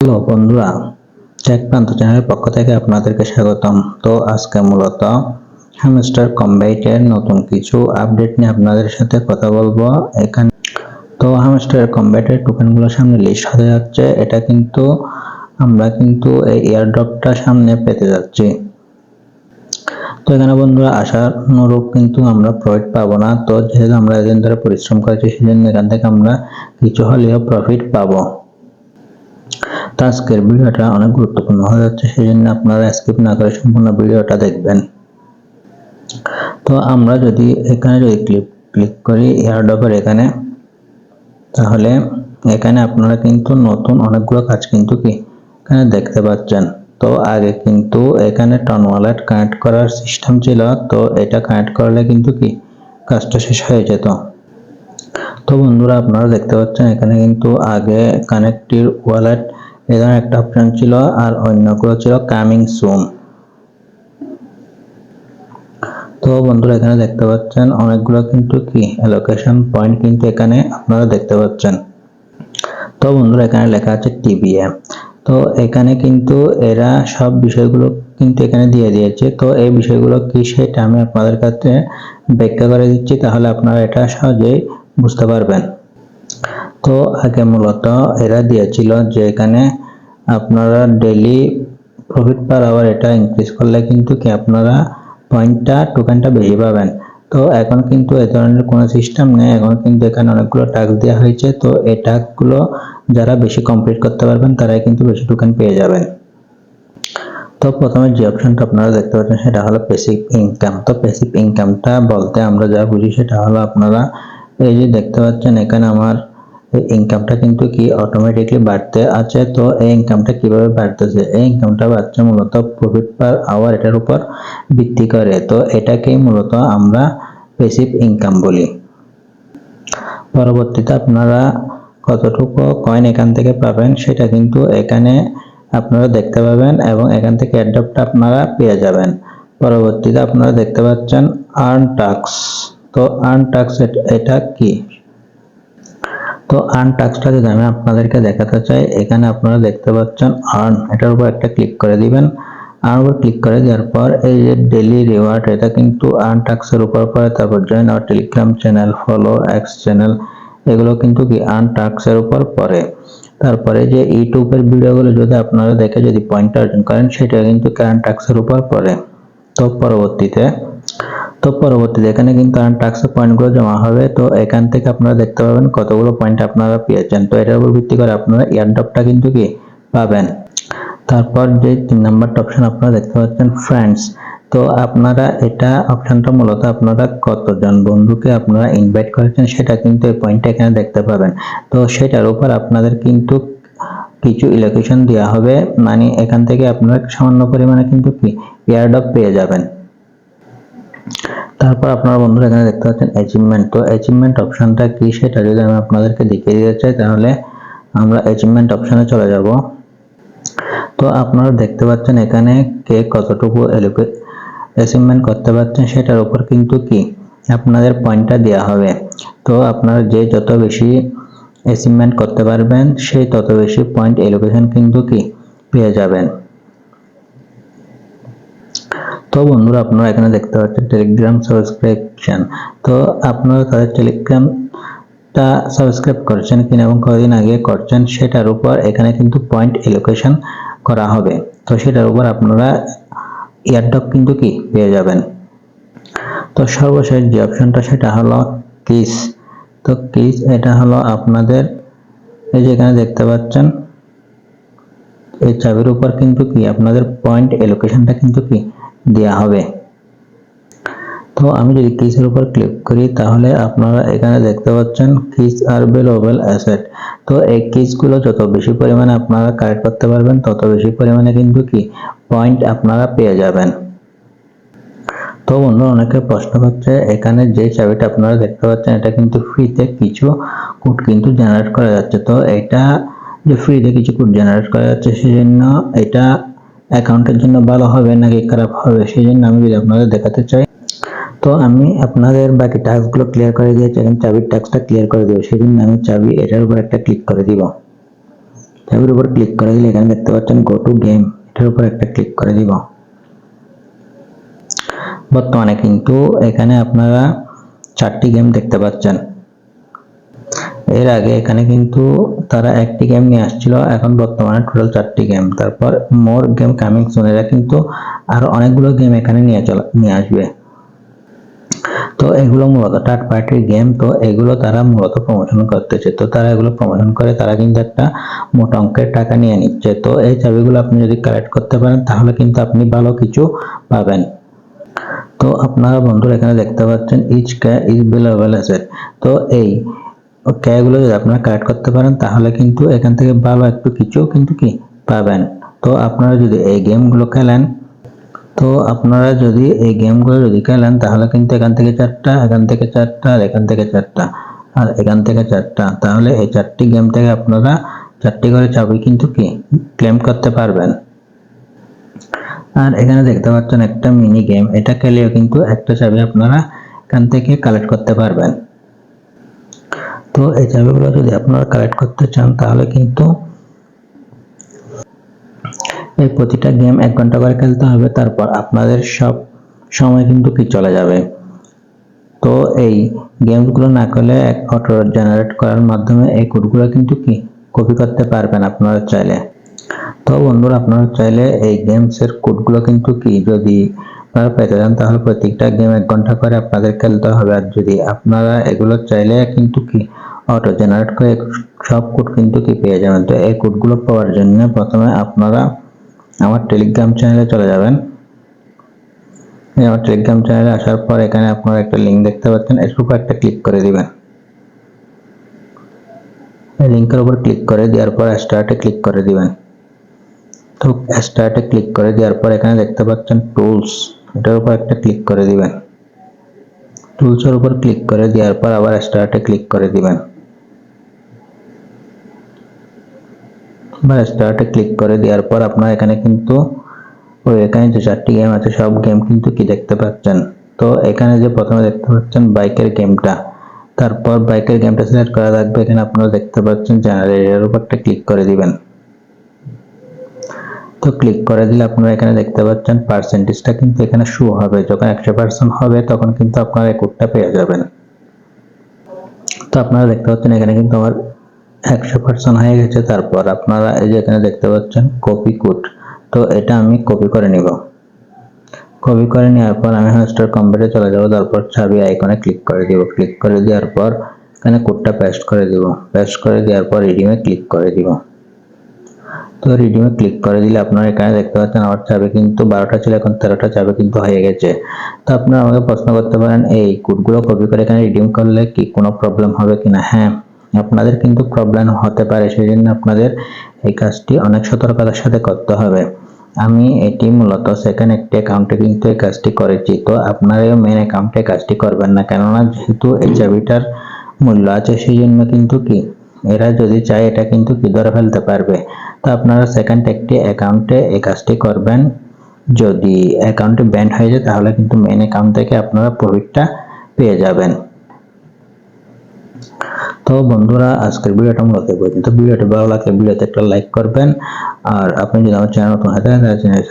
Hello বন্ধুরা, take প্রান্ত চ্যানেলের পক্ষ থেকে আপনাদেরকে স্বাগতম। তো আজকে মূলত হ্যামস্টার কম্বাইটের নতুন কিছু আপডেট নিয়ে আপনাদের সাথে কথা বলবো এখানে। তো হ্যামস্টার কম্বাইটের টোকেনগুলো সামনে লিস্ট হতে যাচ্ছে। এটা কিন্তু আমরা এই এয়ারড্রপটা সামনে পেতে যাচ্ছি। তো এখানে বন্ধুরা আশানুরূপ কিন্তু আমরা প্রফিট পাবো না। তো যেহেতু আমরা এদিন ধরে পরিশ্রম করেছি, সেজন্য এখান থেকে আমরা কিছু হলেও প্রফিট পাবো। তো আজকের ভিডিওটা অনেক গুরুত্বপূর্ণ হয়ে যাচ্ছে, সেজন্য আপনারা স্কিপ না করে সম্পূর্ণ ভিডিওটা দেখবেন। তো আমরা যদি এখানে ক্লিক করি এয়ারড্রপের এখানে, তাহলে এখানে আপনারা কিন্তু নতুন অনেকগুলো কাজ কিন্তু এখানে দেখতে পাচ্ছেন। তো আগে কিন্তু এখানে টন ওয়ালেট কানেক্ট করার সিস্টেম ছিল। তো এটা কানেক্ট করলে কিন্তু কাজটা শেষ হয়ে যেত। তো বন্ধুরা, আপনারা দেখতে পাচ্ছেন এখানে কিন্তু আগে কানেক্টিভ ওয়ালেট এই ধরনের একটা অপশন ছিল, আর অন্যগুলো ছিল কামিং সুন। তো বন্ধুরা, এখানে দেখতে পাচ্ছেন অনেকগুলো কিন্তু অ্যালোকেশন পয়েন্ট কিন্তু এখানে আপনারা দেখতে পাচ্ছেন। তো বন্ধুরা, এখানে লেখা আছে টিবিএম। তো এখানে কিন্তু এরা সব বিষয়গুলো কিন্তু এখানে দিয়ে দিয়েছে। তো এই বিষয়গুলো কি সেটা আমি আপনাদের কাছে ব্যাখ্যা করে দিচ্ছি, তাহলে আপনারা এটা সহজেই বুঝতে পারবেন। তো আগে মূলত এরা দিয়েছিল যে এখানে আপনারা ডেইলি প্রফিট পার আওয়ার এটা ইনক্রিজ করলে কিন্তু আপনারা টোকেনটা বেশি পাবেন। তো এখন কিন্তু এই ধরনের কোনো সিস্টেম নেই। এখন কিন্তু এখানে অনেকগুলো টাস্ক দেওয়া হয়েছে। তো এই টাস্কগুলো যারা বেশি কমপ্লিট করতে পারবেন তারাই কিন্তু বেশি টোকেন পেয়ে যাবেন। তো প্রথমে যে অপশনটা আপনারা দেখতে পাচ্ছেন সেটা হলো প্যাসিভ ইনকাম। তো প্যাসিভ ইনকামটা বলতে আমরা যা বুঝি সেটা হলো আপনারা এই যে দেখতে পাচ্ছেন এখানে আমার এই ইনকামটা কিন্তু অটোমেটিকলি বাড়তে আছে। তো এই ইনকামটা কিভাবে বাড়তেছে? এই ইনকামটা বাড়ছে মূলত প্রফিট পার আওয়ার এটার উপর ভিত্তি করে। তো এটাকেই মূলত আমরা প্যাসিভ ইনকাম বলি। পরবর্তীতে আপনারা কতটুকু কয়েন এখান থেকে পাবেন সেটা কিন্তু এখানে আপনারা দেখতে পাবেন, এবং এখান থেকে অ্যাড্রপটা আপনারা পেয়ে যাবেন। পরবর্তীতে আপনারা দেখতে পাচ্ছেন আর্ন টাস্ক। তো আর্ন টাস্ক এটা কি? তো আর্ন টাস্কটা যদি আমি আপনাদেরকে দেখাতে চাই, এখানে আপনারা দেখতে পাচ্ছেন আর্ন, এটার উপর একটা ক্লিক করে দিবেন। আর্ন উপর ক্লিক করে দেওয়ার পর এই যে ডেইলি রিওয়ার্ড, এটা কিন্তু আর্ন টাস্কের উপর পড়ে। তারপর join our Telegram channel, follow x channel, এগুলো কিন্তু আর্ন টাস্কের উপর পড়ে। তারপরে যে ইউটিউবের ভিডিওগুলো যদি আপনারা দেখে যদি পয়েন্ট অর্জন করেন, সেটা কিন্তু আর্ন টাস্কের উপর পড়ে। তো পরবর্তীতে এখানে কিন্তু আর্ন টাস্কের পয়েন্টগুলো জমা হবে। তো এখান থেকে আপনারা দেখতে পাবেন কতগুলো পয়েন্ট আপনারা পেয়েছেন। তো এটার উপর ভিত্তি করে আপনারা এয়ারড্রপটা কিন্তু পাবেন। তারপর যে 3 নাম্বারটা অপশন আপনারা দেখতে পাচ্ছেন ফ্রেন্ডস। তো আপনারা এটা অপশনটা মূলত আপনারা কতজন বন্ধুকে আপনারা ইনভাইট করেছেন সেটা কিন্তু এই পয়েন্টটা এখানে দেখতে পাবেন। তো সেটার উপর আপনাদের কিন্তু কিছু ইলোকেশন দেওয়া হবে, মানে এখান থেকে আপনারা সামান্য পরিমাণে কিন্তু এয়ারড্রপ পেয়ে যাবেন। তারপর আপনারা বন্ধুরা এখানে দেখতে পাচ্ছেন অ্যাচিভমেন্ট। তো অ্যাচিভমেন্ট অপশনটা কি সেটা যদি আমি আপনাদেরকে দেখিয়ে দিতে চাই, তাহলে আমরা অ্যাচিভমেন্ট অপশনে চলে যাব। তো আপনারা দেখতে পাচ্ছেন এখানে কে কতটুকু অ্যাচিভমেন্ট করতে পারছেন সেটার উপর কিন্তু আপনাদের পয়েন্টটা দেওয়া হবে। তো আপনারা যে যত বেশি অ্যাচিভমেন্ট করতে পারবেন সেই তত বেশি পয়েন্ট এলোকেশন কিন্তু পেয়ে যাবেন। তো বন্ধুরা, আপনারা এখানে দেখতে পাচ্ছেন টেলিগ্রাম সাবস্ক্রিপশন। তো আপনারা তাদের টেলিগ্রামটা সাবস্ক্রাইব করছেন কিনা এবং কতদিন আগে করছেন সেটার উপর এখানে কিন্তু পয়েন্ট এলোকেশন করা হবে। তো সেটার উপর আপনারা এয়ারড্রপ কিন্তু পেয়ে যাবেন। তো সর্বশেষ যে অপশনটা সেটা হলো কিস। তো কিস এটা হলো আপনাদের এই যে এখানে দেখতে পাচ্ছেন এই চাবির উপর কিন্তু আপনাদের পয়েন্ট এলোকেশনটা কিন্তু দেওয়া হবে। তো আমি যদি কিসের উপর ক্লিক করি, তাহলে আপনারা এখানে দেখতে পাচ্ছেন কিস আর ভ্যালুয়েবল অ্যাসেট। তো এই কিসগুলো যত বেশি পরিমাণে আপনারা কালেক্ট করতে পারবেন তত বেশি পরিমাণে কিন্তু পয়েন্ট আপনারা পেয়ে যাবেন। তো বন্ধু, অনেকে প্রশ্ন করছে এখানে যে চাবিটা আপনারা দেখতে পাচ্ছেন এটা কিন্তু ফ্রিতে কিছু কোড কিন্তু জেনারেট করা যাচ্ছে। তো এটা যে ফ্রিতে কিছু কোড জেনারেট করা যাচ্ছে, সেজন্য এটা অ্যাকাউন্টের জন্য ভালো হবে নাকি খারাপ হবে সেজন্য আমি যদি আপনাদের দেখাতে চাই, তো আমি আপনাদের বাকি টাস্কগুলো ক্লিয়ার করে দিয়েছি, এখন চাবির টাস্কটা ক্লিয়ার করে দেবো। সেজন্য আমি চাবি এটার উপর একটা ক্লিক করে দিব। চাবির উপর ক্লিক করে দিলে এখানে দেখতে পাচ্ছেন গো টু গেম, এটার উপর একটা ক্লিক করে দিব। বর্তমানে কিন্তু এখানে আপনারা 4টি গেম দেখতে পাচ্ছেন। এর আগে এখানে কিন্তু তারা একটি গেম নিয়ে আসছিল, এখন বর্তমানে টোটাল 4টি গেম। তারপর মোর গেম কামিং সুন, এরা কিন্তু আরো অনেকগুলো গেম এখানে নিয়ে আসবে। তো এগুলো মূলত থার্ড পার্টির গেম, তো এগুলো তারা মূলত প্রমোশন করতেছে। তো তারা এগুলো প্রমোশন করে তারা কিন্তু একটা মোটা অঙ্কের টাকা নিয়ে নিচ্ছে। তো এই চাবিগুলো আপনি যদি কালেক্ট করতে পারেন তাহলে কিন্তু আপনি ভালো কিছু পাবেন। তো আপনারা বন্ধুরা এখানে দেখতে পাচ্ছেন ইচ ক্যা ইজ বিলেভেল অ্যাসেট। তো এই ক্যাগুলো যদি আপনারা কালেক্ট করতে পারেন তাহলে কিন্তু এখান থেকে ভালো একটু কিছু কিন্তু কি পাবেন। তো আপনারা যদি এই গেমগুলো খেলেন তাহলে কিন্তু এখান থেকে 4টা, এখান থেকে 4টা, আর এখান থেকে 4টা, আর এখান থেকে 4টা, তাহলে এই 4টি গেম থেকে আপনারা 4টি করে চাবি কিন্তু কি ক্লেম করতে পারবেন। আর এখানে দেখতে পাচ্ছেন একটা মিনি গেম, এটা খেলেও কিন্তু একটা চাবি আপনারা এখান থেকে কালেক্ট করতে পারবেন। তো এই চাবিগুলো যদি আপনারা কালেক্ট করতে চান তাহলে কিন্তু এই প্রতিটা গেম 1 ঘন্টা করে খেলতে হবে, তারপর আপনাদের সব সময় কিন্তু কি চলে যাবে। তো এই গেমগুলো না করলে অটো জেনারেট করার মাধ্যমে এই কোডগুলো কিন্তু কি কপি করতে পারবেন আপনারা চাইলে। তো বন্ধুরা আপনারা চাইলে এই গেমসের কোডগুলো কিন্তু কি যদি আপনারা পেতে চান তাহলে প্রত্যেকটা গেম 1 ঘন্টা করে আপনাদের খেলতে হবে। আর যদি আপনারা এগুলো চাইলে কিন্তু কি অটো জেনারেট করে সব কোড কিন্তু কি পেয়ে যাবেন। তো এই কোডগুলো পাওয়ার জন্য প্রথমে আপনারা আমার টেলিগ্রাম চ্যানেলে চলে যাবেন। আমার টেলিগ্রাম চ্যানেলে আসার পর এখানে আপনারা একটা লিঙ্ক দেখতে পাচ্ছেন, এর উপর একটা ক্লিক করে দিবেন। এই লিঙ্কের উপর ক্লিক করে দেওয়ার পর স্টার্টে ক্লিক করে দিবেন। তো স্টার্টে ক্লিক করে দেওয়ার পর এখানে দেখতে পাচ্ছেন টুলস, এটার উপর একটা ক্লিক করে দিবেন। টুলসের উপর ক্লিক করে দেওয়ার পর আবার স্টার্টে ক্লিক করে দিবেন। স্টার্টে ক্লিক করে দেওয়ার পর আপনারা এখানে কিন্তু এখানে যে 4টি গেম আছে সব গেম কিন্তু কি দেখতে পাচ্ছেন। তো এখানে যে প্রথমে দেখতে পাচ্ছেন বাইকের গেমটা, তারপর বাইকের গেমটা সিলেক্ট করা থাকবে। এখানে আপনারা দেখতে পাচ্ছেন জেনারেটরের উপর একটা ক্লিক করে দিবেন। তো ক্লিক করে দিলে আপনারা এখানে দেখতে পাচ্ছেন পার্সেন্টেজটা কিন্তু এখানে শো হবে। যখন 100% হবে তখন কিন্তু আপনারা এই কোডটা পেয়ে যাবেন। তো আপনারা দেখতে পাচ্ছেন এখানে কিন্তু আমার 100% হয়ে গেছে। তারপর আপনারা এই যে এখানে দেখতে পাচ্ছেন কপি কোড, তো এটা আমি কপি করে নিব। কপি করে নেওয়ার পর আমি হোস্টার কম্পিউটারে চলে যাব, তারপর চাবি আইকনে ক্লিক করে দিব। ক্লিক করে দেওয়ার পর এখানে কোডটা পেস্ট করে দিব। পেস্ট করে দেওয়ার পর রিডিমে ক্লিক করে দিব। তো রিডিমে ক্লিক করে দিলে আপনারা এখানে দেখতে পাচ্ছেন আমার চাবি কিন্তু 12টা ছিল, এখন 13টা চাবি কিন্তু হয়ে গেছে। তো আপনারা আমাকে প্রশ্ন করতে পারেন এই কোডগুলো কপি করে এখানে রিডিম করলে কি কোনো প্রবলেম হবে কিনা। হ্যাঁ, আপনাদের কিন্তু প্রবলেম হতে পারে, সেই জন্য আপনাদের এই কাজটি অনেক সতর্কতার সাথে করতে হবে। আমি এটি মূলত সেকেন্ড একটি অ্যাকাউন্টে কিন্তু এই কাজটি করেছি। তো আপনারাও মেন অ্যাকাউন্টে কাজটি করবেন না, কেননা যেহেতু এই চাবিটার মূল্য আছে সেই জন্য কিন্তু কি এরা যদি চায় এটা কিন্তু কি ধরে ফেলতে পারবে। তো আপনারা সেকেন্ড একটি অ্যাকাউন্টে এই কাজটি করবেন। যদি অ্যাকাউন্টে ব্যান্ড হয়ে যায় তাহলে কিন্তু মেন অ্যাকাউন্ট থেকে আপনারা প্রফিটটা পেয়ে যাবেন। তো বন্ধুরা আজকের ভিডিওটা মূলত এই পর্যন্ত। ভিডিওটি ভালো লাগলে ভিডিওতে একটা লাইক করবেন, আর আপনি যদি আমার চ্যানেল নতুন হয়ে থাকেন তাহলে চ্যানেল